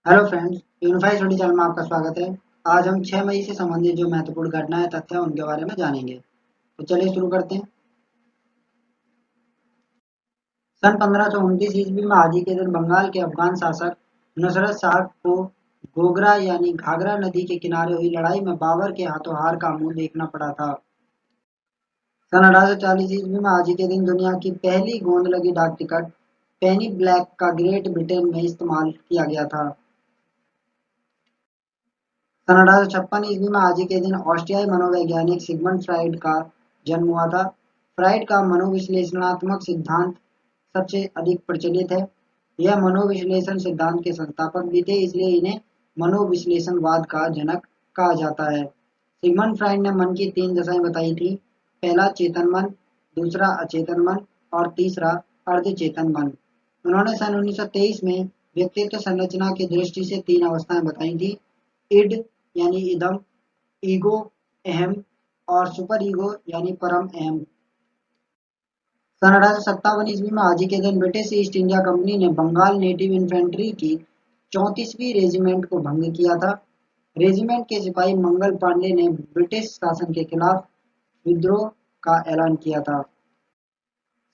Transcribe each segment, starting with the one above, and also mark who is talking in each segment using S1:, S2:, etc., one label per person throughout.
S1: Hello friends, unify study channel में आपका स्वागत है। आज हम 6 मई से संबंधित जो महत्वपूर्ण घटनाएं तथ्य हैं उनके बारे में जानेंगे। तो चलिए शुरू करते हैं। सन 1529 ईस्वी में आज ही के दिन बंगाल के अफगान शासक नुसरत शाह को गोगरा यानी घाघरा नदी के किनारे हुई लड़ाई में बाबर के हाथों हार का मुंह देखना पड़ा था। सन 1840 ईस्वी में आज ही के दिन दुनिया की पहली गोंद लगी डाक टिकट पेनी ब्लैक का ग्रेट ब्रिटेन में इस्तेमाल किया गया था। सन 1856 ईस्वी में आज ही के दिन ऑस्ट्रियाई मनोवैज्ञानिक सिगमंड फ्राइड का जन्म हुआ था। फ्राइड का मनोविश्लेषणात्मक सिद्धांत सबसे अधिक प्रचलित है। यह मनोविश्लेषण सिद्धांत के संस्थापक भी थे, इसलिए इन्हें मनोविश्लेषणवाद का जनक कहा जाता है। सिगमंड फ्राइड ने मन की 3 दशाएं बताई थी। पहला चेतन मन, दूसरा अचेतन मन और तीसरा अर्धचेतन मन। उन्होंने सन 1923 में व्यक्तित्व संरचना की दृष्टि से 3 अवस्थाएं बताई थी। इड यानी इदम, ईगो अहम और सुपर ईगो यानी परम अहम। सन 1857 ईस्वी में आज ही के दिन ब्रिटिश ईस्ट इंडिया कंपनी ने बंगाल नेटिव इन्फेंट्री की 34वीं रेजिमेंट को भंग किया था। रेजिमेंट के सिपाही मंगल पांडे ने ब्रिटिश शासन के खिलाफ विद्रोह का ऐलान किया था।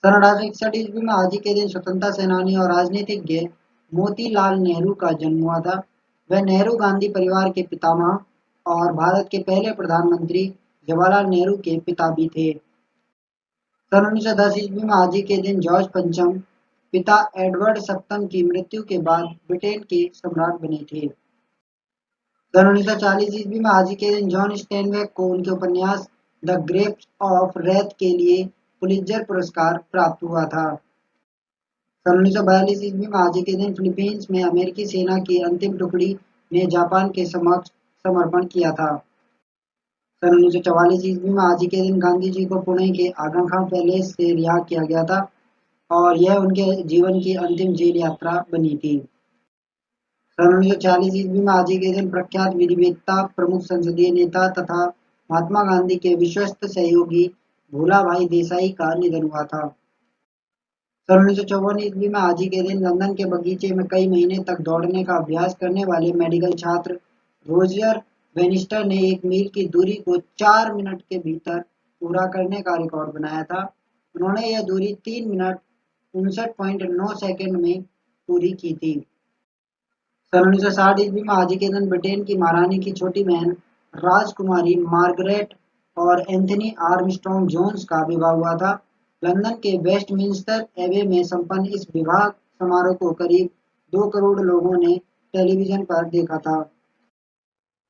S1: सन 1861 ईस्वी में आज ही के दिन स्वतंत्रता सेनानी और राजनीतिज्ञ मोतीलाल नेहरू का जन्म हुआ था। वह नेहरू गांधी परिवार के पितामह और भारत के पहले प्रधानमंत्री जवाहरलाल नेहरू के पिता भी थे। सन 1910 ईस्वी में आज ही के दिन जॉर्ज पंचम पिता एडवर्ड सप्तम की मृत्यु के बाद ब्रिटेन के सम्राट बने थे। सन 1940 ईस्वी में आज ही के दिन जॉन स्टेनबेक को उनके उपन्यास द ग्रेप्स ऑफ रेथ के लिए पुलित्जर पुरस्कार प्राप्त हुआ था। सन 1942 ईस्वी में आज ही के दिन फिलीपींस में अमेरिकी सेना की अंतिम टुकड़ी ने जापान के समक्ष समर्पण किया था। सन 1944 ईस्वी में आज ही के दिन गांधी जी को पुणे के आगा खां पैलेस से रिहा किया गया था और यह उनके जीवन की अंतिम जेल यात्रा बनी थी। सन 1940 ईस्वी में आज ही के दिन प्रख्यात विधिवेत्ता, प्रमुख संसदीय नेता तथा महात्मा गांधी के विश्वस्त सहयोगी भोला भाई देसाई का निधन हुआ था। सन 1954 ईस्वी में आज ही के दिन लंदन के बगीचे में कई महीने तक दौड़ने का अभ्यास करने वाले मेडिकल छात्र रोजर वेनिस्टर ने 1 मील की दूरी को 4 मिनट के भीतर पूरा करने का रिकॉर्ड बनाया था। उन्होंने यह दूरी 3 मिनट 59.9 सेकंड में पूरी की थी। सन 1960 ईस्वी में आज ही के दिन ब्रिटेन की महारानी की छोटी बहन राजकुमारी मार्गरेट और एंथनी आर्मस्ट्रॉन्ग जोन्स का विवाह हुआ था। लंदन के वेस्टमिंस्टर एबे में संपन्न इस विवाह समारोह को करीब 2 करोड़ लोगों ने टेलीविजन पर देखा था।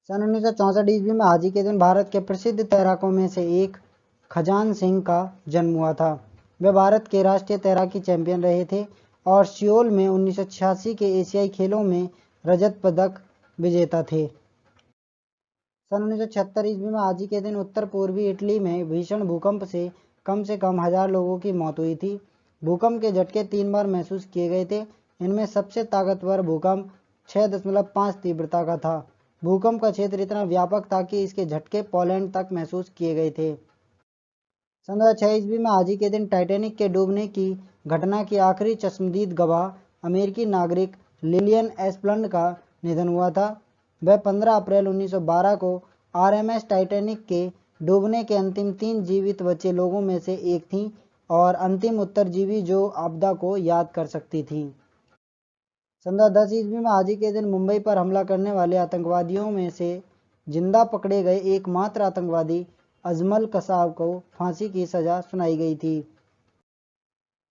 S1: सन 1964 ईस्वी में आज ही के दिन भारत के प्रसिद्ध तैराकों में से एक खजान सिंह का जन्म हुआ था। वे भारत के राष्ट्रीय तैराकी चैंपियन रहे थे और सियोल में 1986 के एशियाई खेलों में रजत पदक विजेता थे। सन 1976 ईस्वी में आज ही के दिन उत्तर पूर्वी इटली में भीषण भूकंप से कम 1000 लोगों की मौत हुई थी। भूकंप के झटके 3 बार महसूस किए गए थे। इनमें सबसे ताकतवर भूकंप 6.5 तीव्रता का था। भूकंप का क्षेत्र इतना व्यापक था कि इसके झटके पोलैंड तक महसूस किए गए थे। सन 2006 ईस्वी में आज ही के दिन टाइटैनिक के डूबने की घटना की आखिरी चश्मदीद गवाह अमेरिकी नागरिक लिलियन एस्प्लंड का निधन हुआ था। वह 15 अप्रैल 1912 को आरएमएस टाइटैनिक के डूबने के अंतिम 3 जीवित बचे लोगों में से एक थीं और अंतिम उत्तरजीवी जो आपदा को याद कर सकती थीं। सन 2010 ईस्वी में आज ही के दिन मुंबई पर हमला करने वाले आतंकवादियों में से जिंदा पकड़े गए एकमात्र आतंकवादी अजमल कसाब को फांसी की सजा सुनाई गई थी।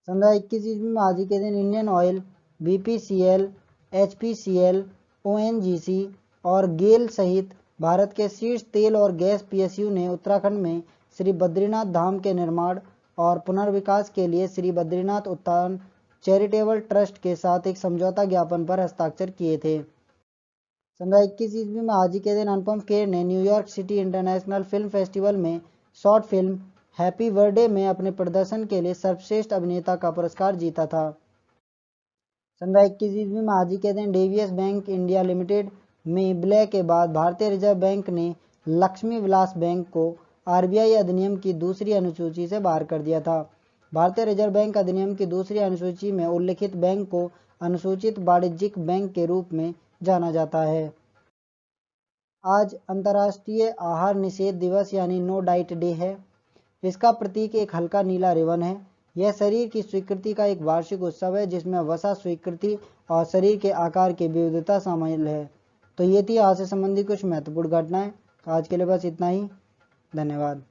S1: सन 2021 ईस्वी में आज ही के दिन Indian oil, BPCL, HPCL, ONGC और गेल सहित भारत के शीर्ष तेल और गैस पीएसयू ने उत्तराखंड में श्री बद्रीनाथ धाम के निर्माण और पुनर्विकास के लिए श्री बद्रीनाथ उत्थान चैरिटेबल ट्रस्ट के साथ एक समझौता ज्ञापन पर हस्ताक्षर किए थे। सन 2021 ईस्वी में आज ही के दिन अनुपम खेर ने New York city international film festival में शॉर्ट फिल्म हैप्पी बर्थडे में अपने प्रदर्शन के लिए सर्वश्रेष्ठ अभिनेता का पुरस्कार जीता था। सन 2021 ईस्वी में आज ही के दिन डेवियस बैंक इंडिया लिमिटेड में विलय के बाद भारतीय रिजर्व बैंक ने लक्ष्मी विलास बैंक को आरबीआई अधिनियम की दूसरी अनुसूची से बाहर कर दिया था। भारतीय रिजर्व बैंक अधिनियम की दूसरी अनुसूची में उल्लिखित बैंक को अनुसूचित वाणिज्यिक बैंक के रूप में जाना जाता है। आज अंतर्राष्ट्रीय आहार निषेध दिवस यानी नो डाइट डे है। इसका प्रतीक एक हल्का नीला रिबन है। यह शरीर की स्वीकृति का एक वार्षिक उत्सव है जिसमें वसा स्वीकृति और शरीर के आकार की विविधता शामिल है। तो ये थी आज से संबंधित कुछ महत्वपूर्ण घटनाएं। आज के लिए बस इतना ही। धन्यवाद।